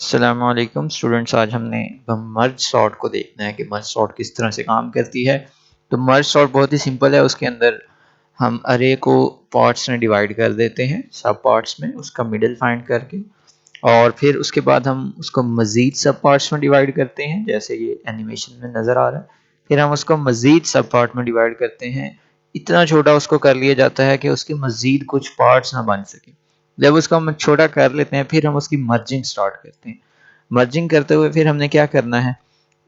अस्सलामुअलैकुम स्टूडेंट्स, आज हमने मर्ज सॉर्ट को देखना है कि मर्ज सॉर्ट किस तरह से काम करती है। तो मर्ज सॉर्ट बहुत ही सिंपल है। उसके अंदर हम अरे को पार्ट्स में डिवाइड कर देते हैं, सब पार्ट्स में, उसका मिडिल फाइंड करके, और फिर उसके बाद हम उसको मज़ीद सब पार्ट्स में डिवाइड करते हैं, जैसे ये एनिमेशन में नज़र आ रहा है। फिर हम उसको मज़ीद सब पार्ट में डिवाइड करते हैं। इतना छोटा उसको कर लिया जाता है कि उसके मज़ीद कुछ पार्ट्स ना बन सके। जब उसको हम छोटा कर लेते हैं, फिर हम उसकी मर्जिंग स्टार्ट करते हैं। मर्जिंग करते हुए फिर हमने क्या करना है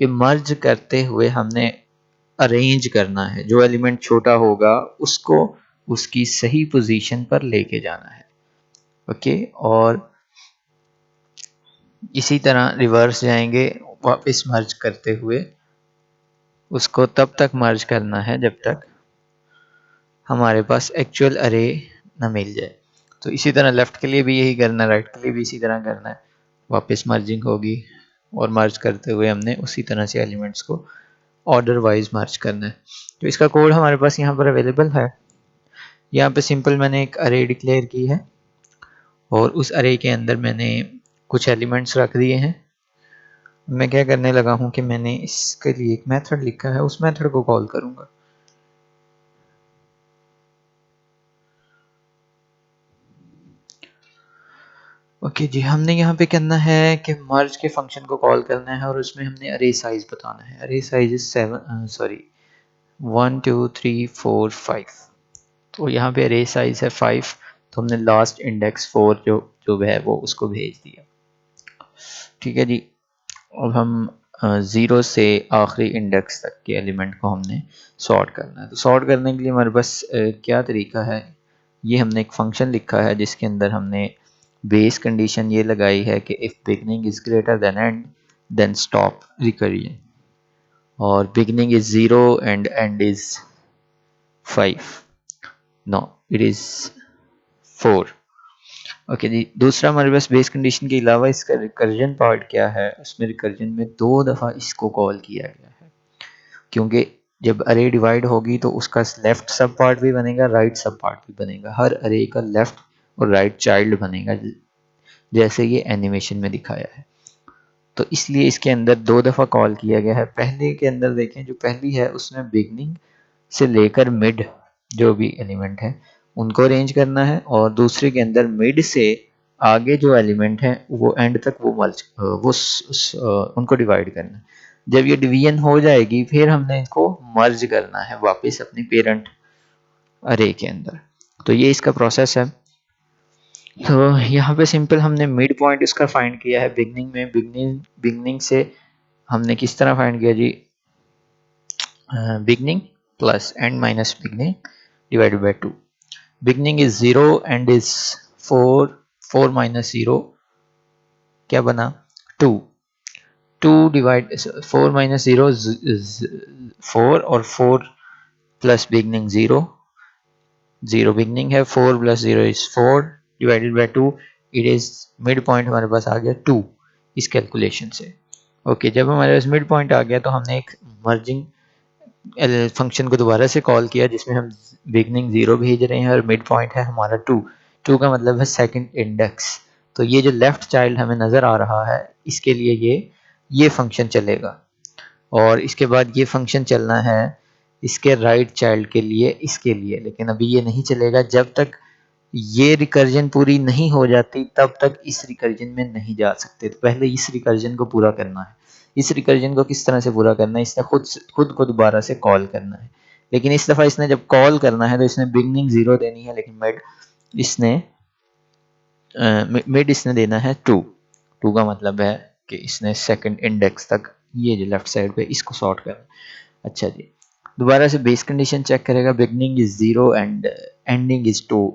कि मर्ज करते हुए हमने अरेंज करना है। जो एलिमेंट छोटा होगा उसको उसकी सही पोजीशन पर लेके जाना है। ओके, और इसी तरह रिवर्स जाएंगे वापस मर्ज करते हुए। उसको तब तक मर्ज करना है जब तक हमारे पास एक्चुअल अरे ना मिल जाए। तो इसी तरह लेफ्ट के लिए भी यही करना है, राइट के लिए भी इसी तरह करना है। वापस मर्जिंग होगी और मर्ज करते हुए हमने उसी तरह से एलिमेंट्स को ऑर्डर वाइज मर्ज करना है। तो इसका कोड हमारे पास यहाँ पर अवेलेबल है। यहाँ पे सिंपल मैंने एक अरे डिक्लेयर की है और उस अरे के अंदर मैंने कुछ एलिमेंट्स रख दिए हैं। मैं क्या करने लगा हूँ कि मैंने इसके लिए एक मेथड लिखा है, उस मेथड को कॉल करूँगा। ओके जी, हमने यहाँ पे करना है कि मर्ज के फंक्शन को कॉल करना है और उसमें हमने अरे साइज बताना है। अरे साइज इज 1 2 3 4 5। तो यहाँ पे अरे साइज है 5, तो हमने लास्ट इंडेक्स 4 जो जो है वो उसको भेज दिया। ठीक है जी। अब हम 0 से आखिरी इंडेक्स तक के एलिमेंट को हमने सॉर्ट करना है। तो सॉर्ट करने के लिए हमारे पास क्या तरीका है, ये हमने एक फंक्शन लिखा है जिसके अंदर हमने बेस कंडीशन ये लगाई है कि if beginning is greater then end then stop recursion, और beginning is 0 and end is 5। No, it is 4। Okay ji. दूसरा हमारे पास बेस कंडीशन के अलावा इसका रिकर्जन पार्ट क्या है, उसमें रिकर्जन में 2 दफ़ा इसको कॉल किया गया है, क्योंकि जब अरे डिवाइड होगी तो उसका लेफ्ट सब पार्ट भी बनेगा, राइट सब पार्ट भी बनेगा। हर अरे का लेफ्ट और राइट चाइल्ड बनेगा, जैसे ये एनिमेशन में दिखाया है। तो इसलिए इसके अंदर 2 दफ़ा कॉल किया गया है। पहले के अंदर देखें, जो पहली है उसमें बिगनिंग से लेकर मिड जो भी एलिमेंट है उनको अरेंज करना है, और दूसरे के अंदर मिड से आगे जो एलिमेंट है वो एंड तक वो मर्ज उनको डिवाइड करना है। जब ये डिवीजन हो जाएगी फिर हमने इसको मर्ज करना है वापस अपनी पेरेंट अरे के अंदर। तो ये इसका प्रोसेस है। तो यहाँ पे सिंपल हमने मिड पॉइंट इसका फाइंड किया है बिगनिंग में। बिगनिंग से हमने किस तरह फाइंड किया ji, beginning plus end minus beginning divided by 2। Beginning is 0 end is 4, 4 minus 0 क्या बना 2। 2 डिवाइड 4 माइनस 0 4, और 4 प्लस बिगनिंग 0, 0 बिगनिंग है, 4 plus 0 is 4 divided by 2। It is mid point हमारे पास आ गया 2 इस कैलकुलेशन से। ओके, जब हमारे पास मिड पॉइंट आ गया तो हमने एक मर्जिंग फंक्शन को दोबारा से कॉल किया जिसमें हम बिगनिंग 0 भेज रहे हैं और मिड पॉइंट है हमारा 2। 2 का मतलब है सेकंड इंडेक्स। तो ये जो लेफ्ट चाइल्ड हमें नज़र आ रहा है इसके लिए ये फंक्शन चलेगा, और इसके बाद ये फंक्शन चलना है इसके राइट चाइल्ड के लिए, इसके लिए। लेकिन अभी ये नहीं चलेगा जब तक ये रिकर्जन पूरी नहीं हो जाती, तब तक इस रिकर्जन में नहीं जा सकते। तो पहले इस रिकर्जन को पूरा करना है। इस रिकर्जन को किस तरह से पूरा करना है, इसने खुद को दोबारा से कॉल करना है। लेकिन इस दफ़ा इसने जब कॉल करना है तो इसने बिगनिंग 0 देनी है, लेकिन इसने मिड इसने देना है 2। 2 का मतलब है कि इसने सेकंड इंडेक्स तक ये जो लेफ्ट साइड पे इसको सॉर्ट करना। अच्छा जी, दोबारा से बेस कंडीशन चेक करेगा, beginning is 0 and ending is 2।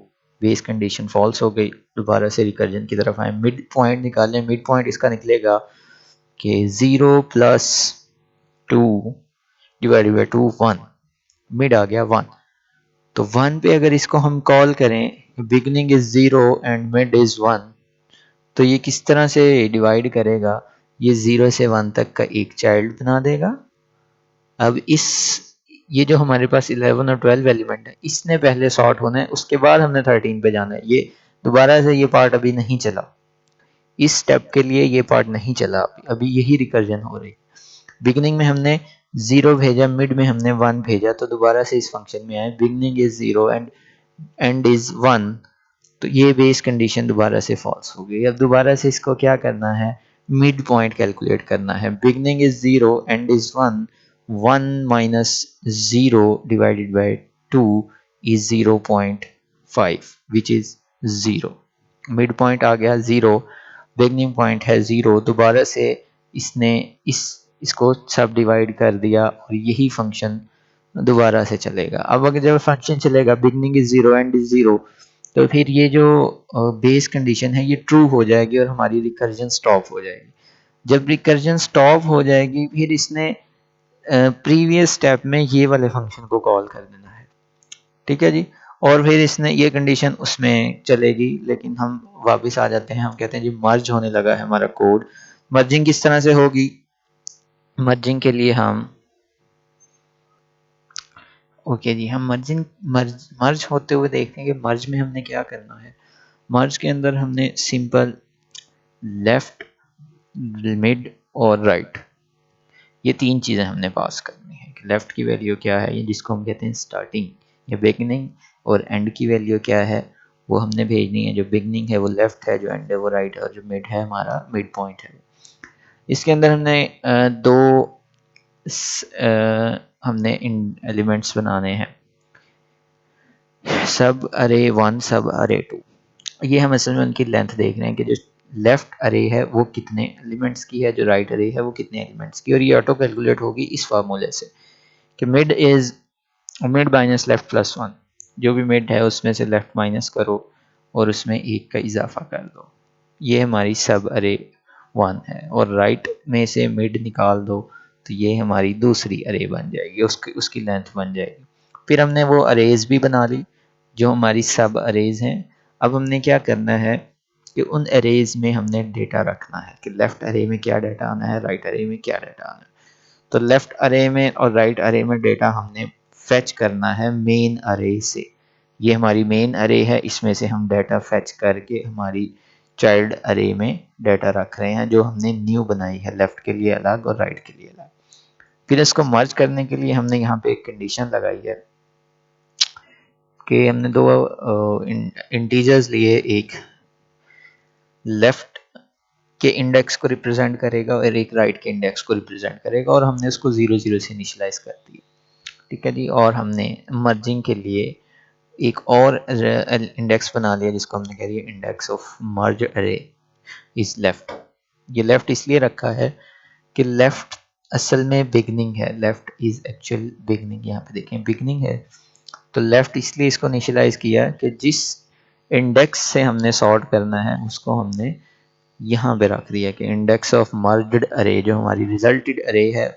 Base condition false हो गई। दोबारा से रिकर्जन की तरफ आए, मिड पॉइंट निकालें। मिड पॉइंट इसका निकलेगा कि 0 प्लस 2 डिवाइडेड बाई 2 1। मिड आ गया 1। तो 1 पे अगर इसको हम कॉल करें, beginning is 0 and mid is 1, तो ये किस तरह से डिवाइड करेगा, ये 0 से 1 तक का एक चाइल्ड बना देगा। अब ये जो हमारे पास 11 और 12 एलिमेंट है इसने पहले सॉर्ट होना है, उसके बाद हमने 13 पे जाना है। ये दोबारा से ये पार्ट अभी नहीं चला, इस स्टेप के लिए ये पार्ट नहीं चला, अभी यही रिकर्जन हो रही। बिगनिंग में हमने 0 भेजा, मिड में हमने 1 भेजा, तो दोबारा से इस फंक्शन में आए, beginning is 0 and and is 1, तो ये बेस कंडीशन दोबारा से फॉल्स हो गई। अब दोबारा से इसको क्या करना है, मिड पॉइंट कैलकुलेट करना है। Beginning is 0 end is 1, 1 minus 0 divided by 2 is 0.5 which is 0। Mid point आ गया 0, बिगनिंग पॉइंट है 0, दोबारा से इसने इसको सब डिवाइड कर दिया और यही फंक्शन दोबारा से चलेगा। अब अगर जब फंक्शन चलेगा बिगनिंग इज 0 एंड इज 0, तो फिर ये जो बेस कंडीशन है ये ट्रू हो जाएगी और हमारी रिकर्जन स्टॉप हो जाएगी। जब रिकर्जन स्टॉप हो जाएगी फिर इसने प्रीवियस स्टेप में ये वाले फंक्शन को कॉल कर देना है, ठीक है जी। और फिर इसने ये कंडीशन उसमें चलेगी, लेकिन हम वापस आ जाते हैं, हम कहते हैं जी मर्ज होने लगा है हमारा कोड। मर्जिंग किस तरह से होगी, मर्जिंग के लिए हम ओके जी, हम मर्ज होते हुए देखते हैं कि मर्ज में हमने क्या करना है। मर्ज के अंदर हमने सिंपल लेफ्ट, मिड और राइट, ये तीन चीज़ें हमने पास करनी है। लेफ्ट की वैल्यू क्या है, ये जिसको हम कहते हैं स्टार्टिंग या बिगनिंग, और एंड की वैल्यू क्या है वो हमने भेजनी है। जो बिगनिंग है वो लेफ्ट है, जो एंड है वो राइट है, और जो मिड है हमारा मिड पॉइंट है। इसके अंदर हमने हमने इन एलिमेंट्स बनाने हैं, सब अरे 1 सब अरे 2। ये हम असल में उनकी लेंथ देख रहे हैं कि जो लेफ्ट अरे है वो कितने एलिमेंट्स की है, जो राइट अरे है वो कितने एलिमेंट्स की, और ये ऑटो कैलकुलेट होगी इस फार्मूले से कि मिड माइनस लेफ्ट प्लस 1, जो भी मिड है उसमें से लेफ्ट माइनस करो और उसमें 1 का इजाफा कर दो। ये हमारी सब अरे 1 है, और राइट में से मिड निकाल दो तो ये हमारी दूसरी अरे बन जाएगी, उसकी लेंथ बन जाएगी। फिर हमने वो अरेज भी बना ली जो हमारी सब अरेज हैं। अब हमने क्या करना है कि उन अरेज में हमने डेटा रखना है कि लेफ्ट अरे में क्या डाटा आना है, राइट अरे में क्या डाटा आना है। तो लेफ्ट अरे में और राइट अरे में डेटा हमने फेच करना है मेन अरे से। ये हमारी मेन अरे है, इसमें से हम डाटा फेच करके हमारी चाइल्ड अरे में डाटा रख रहे हैं जो हमने न्यू बनाई है, लेफ्ट के लिए अलग और राइट के लिए अलग। फिर इसको मर्ज करने के लिए हमने यहाँ पे एक कंडीशन लगाई है कि हमने दो इंटीजर्स लिए, एक लेफ्ट के इंडेक्स को रिप्रेजेंट करेगा और एक राइट के इंडेक्स को रिप्रेजेंट करेगा, और हमने उसको 0 0 से इनिशियलाइज कर दिया, ठीक है जी। और हमने मर्जिंग के लिए एक और इंडेक्स बना लिया जिसको हमने कह दिया इंडेक्स ऑफ मर्ज अरे इज लेफ्ट। ये लेफ्ट इसलिए रखा है कि लेफ्ट असल में बिगनिंग है, लेफ्ट इज एक्चुअल बिगनिंग। यहाँ पे देखें बिगनिंग है, तो लेफ्ट इसलिए इसको इनिशियलाइज किया कि जिस इंडेक्स से हमने सॉर्ट करना है उसको हमने यहाँ पे रख दिया कि इंडेक्स ऑफ मर्ज्ड अरे, जो हमारी रिजल्टेड अरे है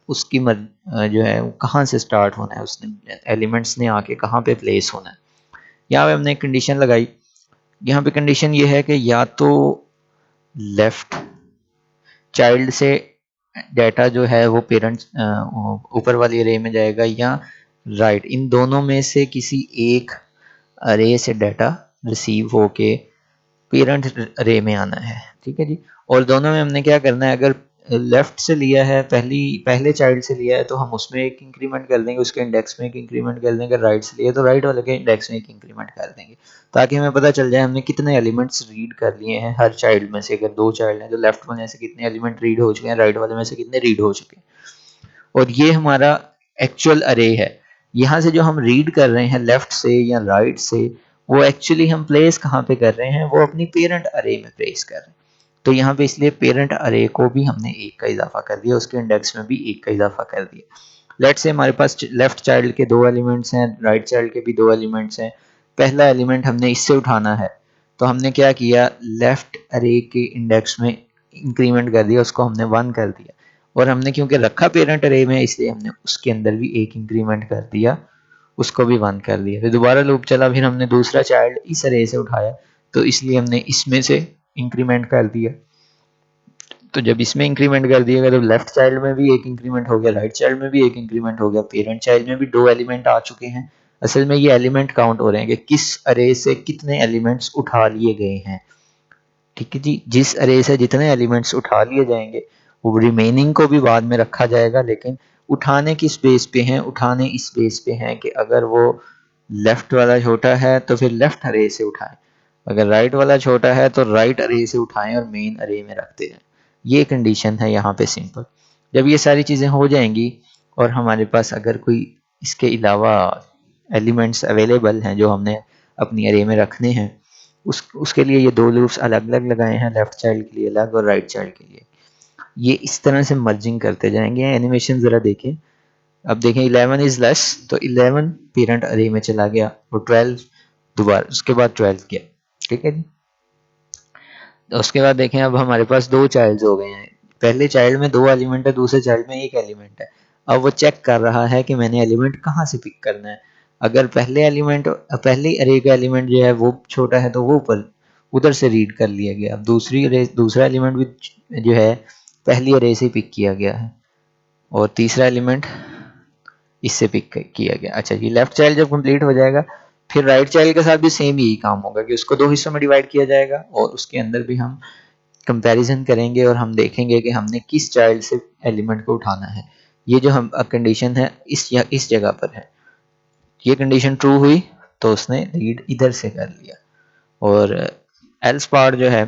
उसकी जो है वो कहाँ से स्टार्ट होना है, उसने एलिमेंट्स ने आके कहाँ पे प्लेस होना है। यहाँ पे हमने एक कंडीशन लगाई। यहाँ पे कंडीशन ये है कि या तो लेफ्ट चाइल्ड से डाटा जो है वो पेरेंट्स ऊपर वाली अरे में जाएगा, या राइट, इन दोनों में से किसी एक अरे से डाटा रिसीव होके पेरेंट अरे में आना है, ठीक है जी। और दोनों में हमने क्या करना है, अगर लेफ्ट से लिया है, पहले चाइल्ड से लिया है तो हम उसमें एक इंक्रीमेंट कर देंगे, उसके इंडेक्स में एक इंक्रीमेंट कर देंगे। राइट से लिया तो राइट वाले के इंडेक्स में एक इंक्रीमेंट कर देंगे, ताकि हमें पता चल जाए हमने कितने एलिमेंट्स रीड कर लिए हैं हर चाइल्ड में से। अगर 2 चाइल्ड हैं तो लेफ्ट वाले से कितने एलिमेंट रीड हो चुके हैं, राइट वाले में से कितने रीड हो चुके हैं। और ये हमारा एक्चुअल अरे है। यहाँ से जो हम रीड कर रहे हैं लेफ्ट से या राइट से, वो एक्चुअली हम प्लेस कहाँ पे कर रहे हैं, वो अपनी पेरेंट अरे में प्लेस कर रहे हैं। तो यहाँ पे इसलिए पेरेंट अरे को भी हमने 1 का इजाफा कर दिया, उसके इंडेक्स में भी 1 का इजाफा कर दिया। लेट से हमारे पास लेफ्ट चाइल्ड के 2 एलिमेंट्स हैं, राइट चाइल्ड के भी 2 एलिमेंट्स हैं। पहला एलिमेंट हमने इससे उठाना है, तो हमने क्या किया, लेफ्ट अरे के इंडेक्स में इंक्रीमेंट कर दिया, उसको हमने 1 कर दिया। और हमने क्योंकि रखा पेरेंट अरे में, इसलिए हमने उसके अंदर भी 1 इंक्रीमेंट कर दिया, उसको भी 1 कर दिया। फिर दोबारा लूप चला, फिर हमने दूसरा चाइल्ड इस अरे से उठाया, तो इसलिए हमने इसमें से इंक्रीमेंट कर दिया। तो जब इसमें इंक्रीमेंट कर दिएगा तो लेफ्ट चाइल्ड में भी 1 इंक्रीमेंट हो गया, राइट चाइल्ड में भी 1 इंक्रीमेंट हो गया, पेरेंट चाइल्ड में भी 2 एलिमेंट आ चुके हैं। असल में ये एलिमेंट काउंट हो रहे हैं कि किस अरे से कितने एलिमेंट्स उठा लिए गए हैं, ठीक है जी, जिस अरे से जितने एलिमेंट्स उठा लिए जाएंगे वो रिमेनिंग को भी बाद में रखा जाएगा, लेकिन उठाने किस बेस पे हैं, उठाने इस बेस पे हैं कि अगर वो लेफ्ट वाला छोटा है तो फिर लेफ्ट अरे से उठाएं, अगर राइट वाला छोटा है तो राइट अरे से उठाएं और मेन अरे में रखते हैं। ये कंडीशन है यहाँ पे सिंपल। जब ये सारी चीज़ें हो जाएंगी और हमारे पास अगर कोई इसके अलावा एलिमेंट्स अवेलेबल हैं जो हमने अपनी अरे में रखने हैं, उसके लिए ये दो लूप्स अलग अलग लगाए हैं, लेफ्ट चाइल्ड के लिए अलग और राइट चाइल्ड के लिए। ये इस तरह से मर्जिंग करते जाएंगे। एनिमेशन ज़रा देखें। अब देखें 11 इज़ लेस, तो 11 पेरेंट अरे में चला गया और 12 दोबारा उसके बाद 12 गया। ठीक है जी। तो उसके बाद देखें अब हमारे पास दो चाइल्ड्स हो गए हैं। पहले चाइल्ड में दो एलिमेंट है, दूसरे चाइल्ड में एक एलिमेंट है। अब वो चेक कर रहा है कि मैंने एलिमेंट कहाँ से पिक करना है। अगर पहले अरे का एलिमेंट जो है वो छोटा है तो वो ऊपर उधर से रीड कर लिया गया। अब दूसरा एलिमेंट भी जो है पहली अरे से पिक किया गया है और तीसरा एलिमेंट इससे पिक किया गया। अच्छा, ये लेफ्ट चाइल्ड जब कंप्लीट हो जाएगा फिर राइट चाइल्ड के साथ भी सेम यही काम होगा कि उसको दो हिस्सों में डिवाइड किया जाएगा और उसके अंदर भी हम कंपैरिजन करेंगे और हम देखेंगे कि हमने किस चाइल्ड से एलिमेंट को उठाना है। ये जो हम कंडीशन है इस जगह पर है, ये कंडीशन ट्रू हुई तो उसने रीड इधर से कर लिया। और एल्स पार्ट जो है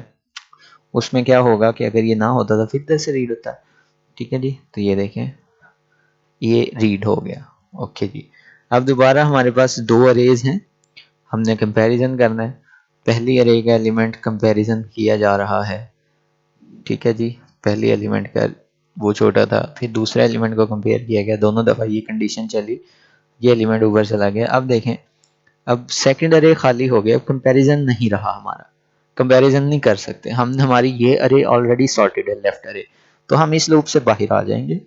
उसमें क्या होगा कि अगर ये ना होता तो फिर इधर से रीड होता। ठीक है जी, तो ये देखें ये रीड हो गया। ओके जी, अब दोबारा हमारे पास दो अरेज हैं, हमने कंपैरिजन करना है। पहली अरे का एलिमेंट कंपैरिजन किया जा रहा है। ठीक है जी, पहली एलिमेंट का वो छोटा था, फिर दूसरे एलिमेंट को कंपेयर किया गया, दोनों दफ़ा ये कंडीशन चली, ये एलिमेंट ऊपर चला गया। अब देखें अब सेकंड अरे खाली हो गया, कंपैरिजन नहीं रहा हमारा, कंपैरिजन नहीं कर सकते हम, हमारी ये अरे ऑलरेडी सॉर्टेड है लेफ्ट अरे, तो हम इस लूप से बाहर आ जाएंगे।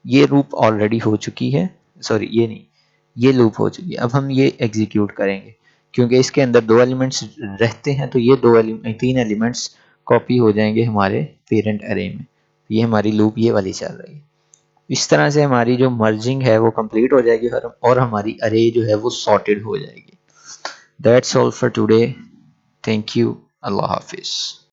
ये लूप ऑलरेडी हो चुकी है, सॉरी ये नहीं, ये लूप हो चुकी है। अब हम ये एग्जीक्यूट करेंगे क्योंकि इसके अंदर दो एलिमेंट्स रहते हैं, तो ये तीन एलिमेंट्स कॉपी हो जाएंगे हमारे पेरेंट अरे में। ये हमारी लूप ये वाली चल रही है। इस तरह से हमारी जो मर्जिंग है वो कंप्लीट हो जाएगी और हमारी अरे जो है वो सॉर्टेड हो जाएगी। That's all for today. Thank you. अल्लाह हाफिज़।